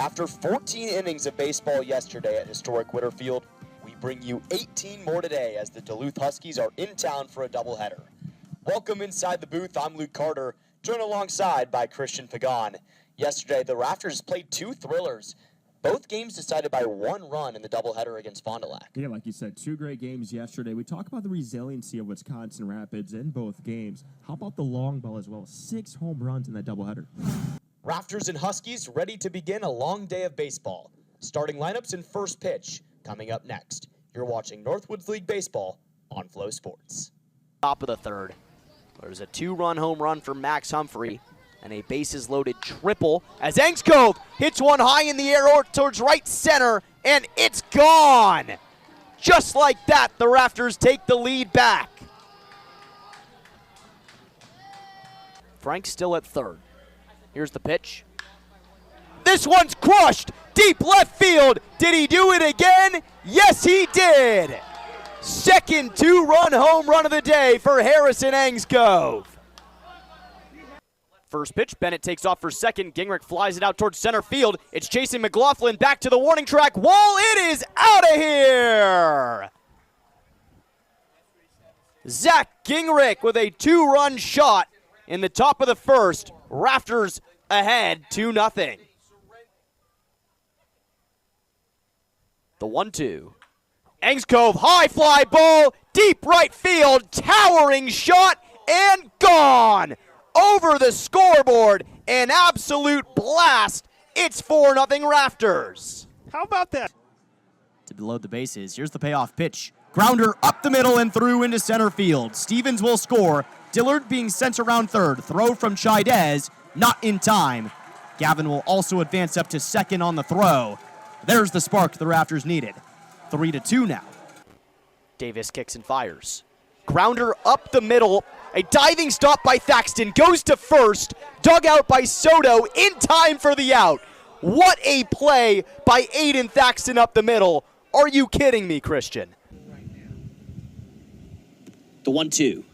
After 14 innings of baseball yesterday at historic Witter Field, we bring you 18 more today as the Duluth Huskies are in town for a doubleheader. Welcome inside the booth. I'm Luke Carter, joined alongside by Christian Pagan. Yesterday, the Rafters played two thrillers. Both games decided by one run in the doubleheader against Fond du Lac. Yeah, like you said, two great games yesterday. We talk about the resiliency of Wisconsin Rapids in both games. How about the long ball as well? 6 home runs in that doubleheader. Rafters and Huskies ready to begin a long day of baseball. Starting lineups and first pitch coming up next. You're watching Northwoods League Baseball on Flow Sports. Top of the third. There's a 2-run home run for Max Humphrey and a bases-loaded triple as Engskov hits one high in the air towards right center, and it's gone. Just like that, the Rafters take the lead back. Frank still at third. Here's the pitch. This one's crushed. Deep left field. Did he do it again? Yes, he did. Second 2-run home run of the day for Harrison Engskov. First pitch, Bennett takes off for second. Gingrich flies it out towards center field. It's chasing McLaughlin back to the warning track. Wall, it is out of here. Zach Gingrich with a 2-run shot in the top of the first. Rafters ahead 2-0. The 1-2. Engskov, high fly ball, deep right field, towering shot, and gone. Over the scoreboard, an absolute blast. It's 4-0 Rafters. How about that? To load the bases, here's the payoff pitch. Grounder up the middle and through into center field. Stevens will score. Dillard being sent around third. Throw from Chaidez, not in time. Gavin will also advance up to second on the throw. There's the spark the Rafters needed. 3-2 now. Davis kicks and fires. Grounder up the middle. A diving stop by Thaxton. Goes to first. Dug out by Soto in time for the out. What a play by Aiden Thaxton up the middle. Are you kidding me, Christian? The 1-2.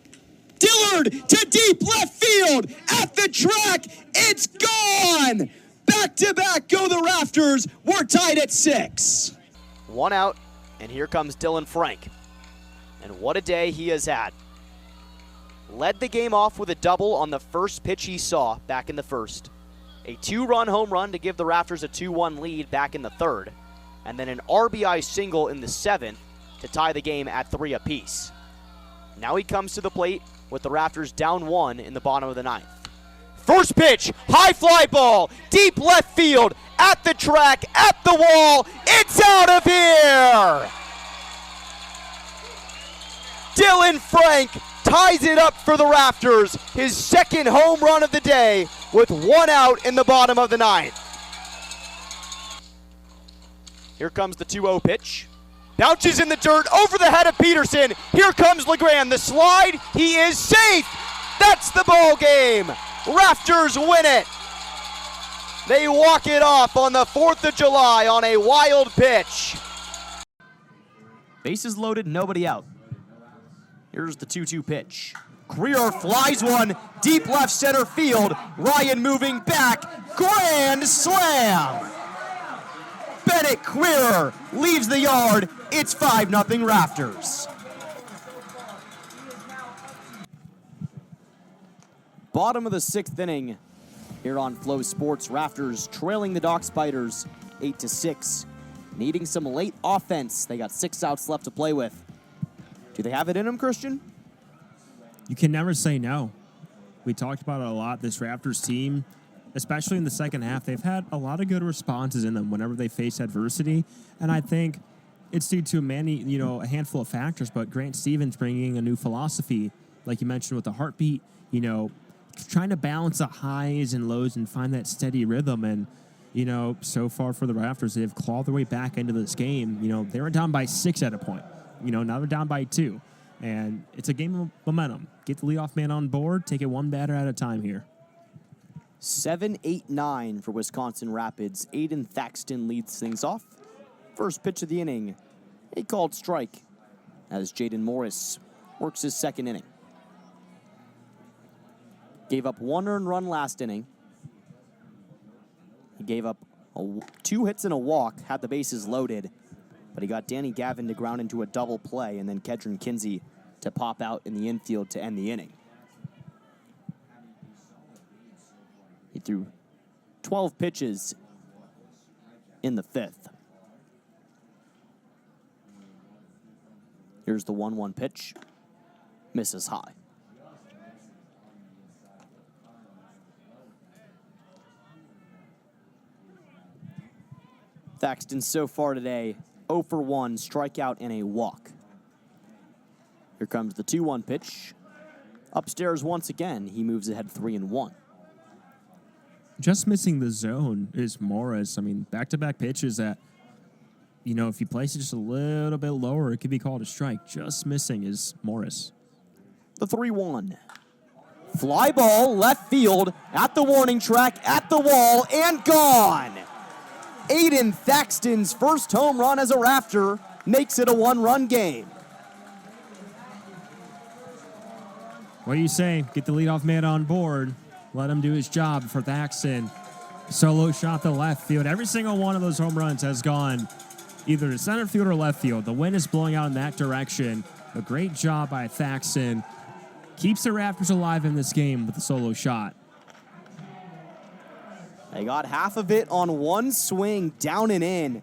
Dillard to deep left field at the track. It's gone. Back to back go the Rafters. We're tied at 6. 1 out, and here comes Dylan Frank. And what a day he has had. Led the game off with a double on the first pitch he saw back in the first. A 2-run home run to give the Rafters a 2-1 lead back in the third. And then an RBI single in the 7th to tie the game at 3 apiece. Now he comes to the plate with the Rafters down 1 in the bottom of the 9th. First pitch, high fly ball, deep left field, at the track, at the wall, it's out of here! Dylan Frank ties it up for the Rafters, his second home run of the day with 1 out in the bottom of the 9th. Here comes the 2-0 pitch. Bounces in the dirt over the head of Peterson. Here comes LeGrand, the slide, he is safe! That's the ball game! Rafters win it. They walk it off on the 4th of July on a wild pitch. Bases loaded, nobody out. Here's the 2-2 pitch. Greer flies one, deep left center field. Ryan moving back, grand slam. Bennett Greer leaves the yard. It's 5-0 Rafters. Bottom of the 6th inning here on Flow Sports. Rafters trailing the Dock Spiders 8-6. Needing some late offense. They got 6 outs left to play with. Do they have it in them, Christian? You can never say no. We talked about it a lot. This Rafters team, especially in the second half, they've had a lot of good responses in them whenever they face adversity. And I think it's due to a handful of factors, but Grant Stevens bringing a new philosophy, like you mentioned with the heartbeat, trying to balance the highs and lows and find that steady rhythm. And, so far for the Rafters, they've clawed their way back into this game. They were down by 6 at a point. Now they're down by 2. And it's a game of momentum. Get the leadoff man on board. Take it one batter at a time here. 7-8-9 for Wisconsin Rapids. Aiden Thaxton leads things off. First pitch of the inning, a called strike as Jaden Morris works his second inning. Gave up 1 earned run last inning. He gave up 2 hits and a walk, had the bases loaded, but he got Danny Gavin to ground into a double play, and then Kedron Kinsey to pop out in the infield to end the inning. He threw 12 pitches in the 5th. Here's the 1-1 pitch. Misses high. Thaxton so far today, 0 for 1, strikeout and a walk. Here comes the 2-1 pitch. Upstairs once again, he moves ahead 3-1. Just missing the zone is Morris. I mean, back-to-back pitches that, you know, if you place it just a little bit lower, it could be called a strike. Just missing is Morris. The 3-1. Fly ball, left field, at the warning track, at the wall, and gone. Aiden Thaxton's first home run as a Rafter makes it a 1-run game. What do you say? Get the leadoff man on board. Let him do his job for Thaxton. Solo shot to left field. Every single one of those home runs has gone either to center field or left field. The wind is blowing out in that direction. A great job by Thaxton. Keeps the Raptors alive in this game with the solo shot. They got half of it on one swing, down and in,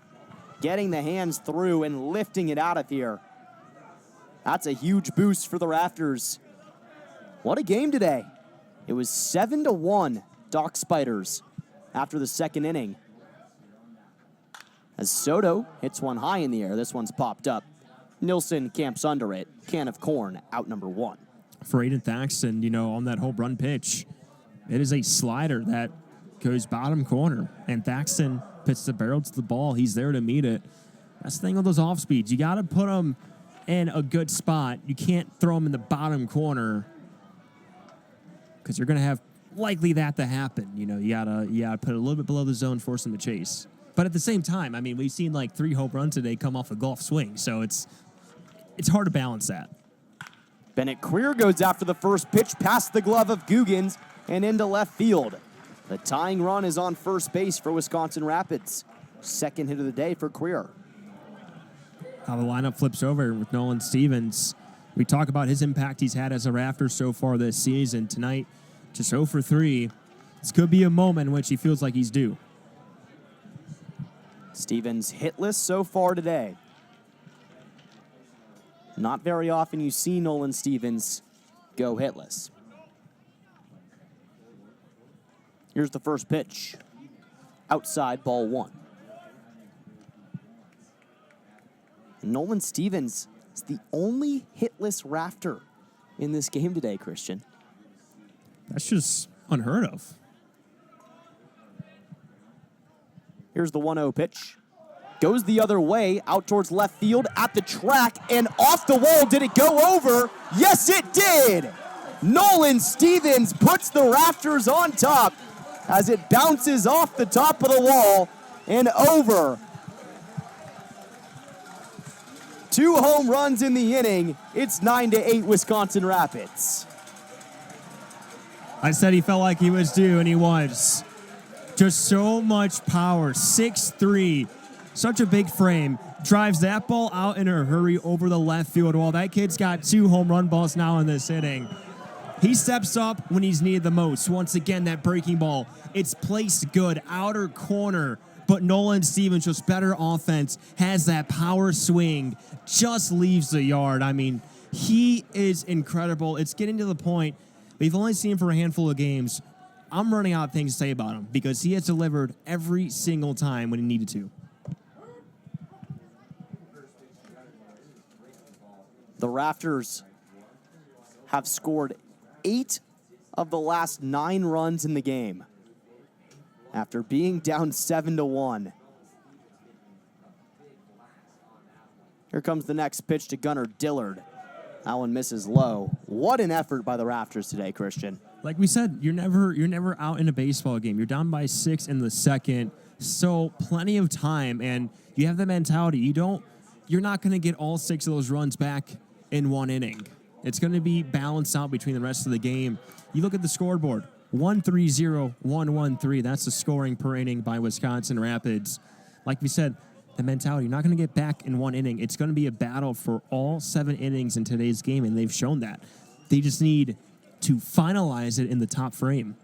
getting the hands through and lifting it out of here. That's a huge boost for the Raptors. What a game today. It was 7-1 Doc Spiders after the second inning. As Soto hits one high in the air, this one's popped up. Nilsson camps under it. Can of corn, out number 1. For Aiden Thaxton, you know, on that home run pitch, it is a slider that goes bottom corner, and Thaxton puts the barrel to the ball. He's there to meet it. That's the thing with those off speeds. You got to put them in a good spot. You can't throw them in the bottom corner because you're going to have likely that to happen. You know, you gotta put it a little bit below the zone, force them to chase. But at the same time, I mean, we've seen like 3 home runs today come off a golf swing, so it's hard to balance that. Bennett Queer goes after the first pitch past the glove of Guggens and into left field. The tying run is on first base for Wisconsin Rapids. Second hit of the day for Queer. How the lineup flips over with Nolan Stevens. We talk about his impact he's had as a Rafter so far this season. Tonight, just 0 for 3. This could be a moment in which he feels like he's due. Stevens hitless so far today. Not very often you see Nolan Stevens go hitless. Here's the first pitch. Outside, ball 1. Nolan Stevens is the only hitless Rafter in this game today, Christian. That's just unheard of. Here's the 1-0 pitch. Goes the other way, out towards left field, at the track, and off the wall. Did it go over? Yes, it did! Nolan Stevens puts the Rafters on top as it bounces off the top of the wall and over. 2 home runs in the inning. It's 9-8 Wisconsin Rapids. I said he felt like he was due, and he was. Just so much power. 6'3", such a big frame. Drives that ball out in a hurry over the left field wall. That kid's got 2 home run balls now in this inning. He steps up when he's needed the most. Once again, that breaking ball. It's placed good, outer corner. But Nolan Stevens, just better offense, has that power swing, just leaves the yard. I mean, he is incredible. It's getting to the point, we've only seen him for a handful of games. I'm running out of things to say about him because he has delivered every single time when he needed to. The Rafters have scored 8 of the last 9 runs in the game after being down 7-1. Here comes the next pitch to Gunnar Dillard. That one misses low. What an effort by the Rafters today, Christian. Like we said, you're never out in a baseball game. You're down by 6 in the second, so plenty of time, and you have the mentality. You're not going to get all 6 of those runs back in one inning. It's going to be balanced out between the rest of the game. You look at the scoreboard. 130, 113. That's the scoring per inning by Wisconsin Rapids. Like we said, the mentality, you're not going to get back in one inning. It's going to be a battle for all 7 innings in today's game, and they've shown that. They just need to finalize it in the top frame.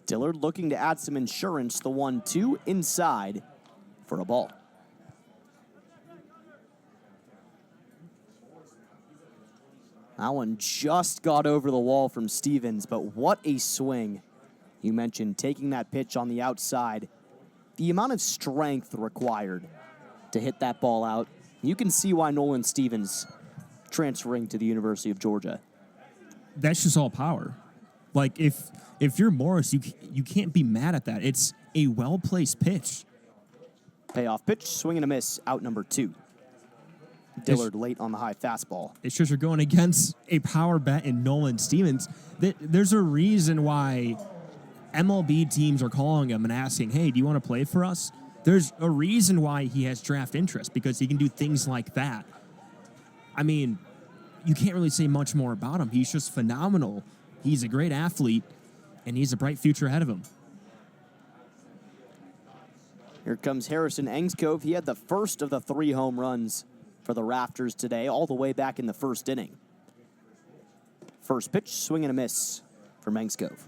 Dillard looking to add some insurance. The 1-2 inside for a ball. That one just got over the wall from Stevens, but what a swing. You mentioned taking that pitch on the outside. The amount of strength required to hit that ball out. You can see why Nolan Stevens transferring to the University of Georgia. That's just all power. Like, if you're Morris, you can't be mad at that. It's a well-placed pitch. Payoff pitch, swing and a miss, out number 2. Dillard late on the high fastball. It's just you're going against a power bat in Nolan Stevens. There's a reason why MLB teams are calling him and asking, hey, do you want to play for us? There's a reason why he has draft interest, because he can do things like that. I mean, you can't really say much more about him. He's just phenomenal. He's a great athlete, and he's a bright future ahead of him. Here comes Harrison Engskov. He had the first of the 3 home runs for the Rafters today, all the way back in the first inning. First pitch, swing and a miss for Engskov.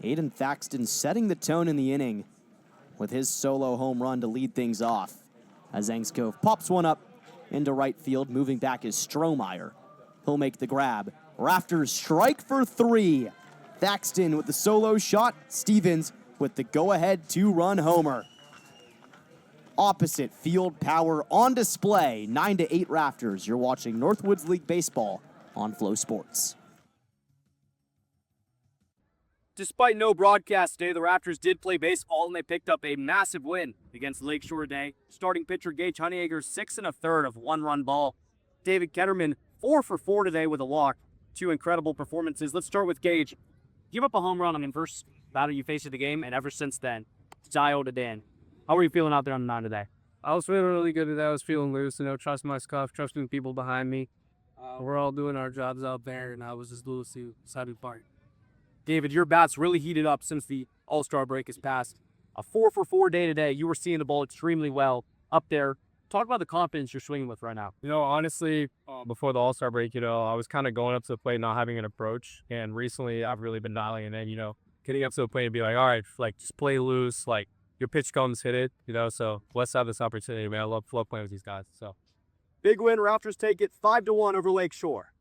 Aiden Thaxton setting the tone in the inning with his solo home run to lead things off. As Engskov pops one up into right field, moving back is Strohmeyer. He'll make the grab. Rafters strike for 3. Thaxton with the solo shot. Stevens with the go-ahead 2-run homer. Opposite field power on display. 9-8 Rafters. You're watching Northwoods League Baseball on Flow Sports. Despite no broadcast today, the Raptors did play baseball, and they picked up a massive win against Lakeshore today. Starting pitcher Gage Honeyacre, 6 1/3 of 1-run ball. David Ketterman, 4 for 4 today with a walk. 2 incredible performances. Let's start with Gage. Give up a home run on the first batter you faced of the game, and ever since then, dialed it in. How were you feeling out there on the mound today? I was feeling really good today. I was feeling loose, trusting my scuff, trusting the people behind me. We're all doing our jobs out there, and I was just loose who decided to part. David, your bat's really heated up since the All-Star break has passed. A 4 for 4 day today. You were seeing the ball extremely well up there. Talk about the confidence you're swinging with right now. Honestly, before the All-Star break, I was kind of going up to the plate, not having an approach. And recently, I've really been dialing it in, getting up to the plate and be like, all right, just play loose. Your pitch comes, hit it, So let's have this opportunity, man. I love playing with these guys. So big win. Raptors take it 5-1 over Lakeshore.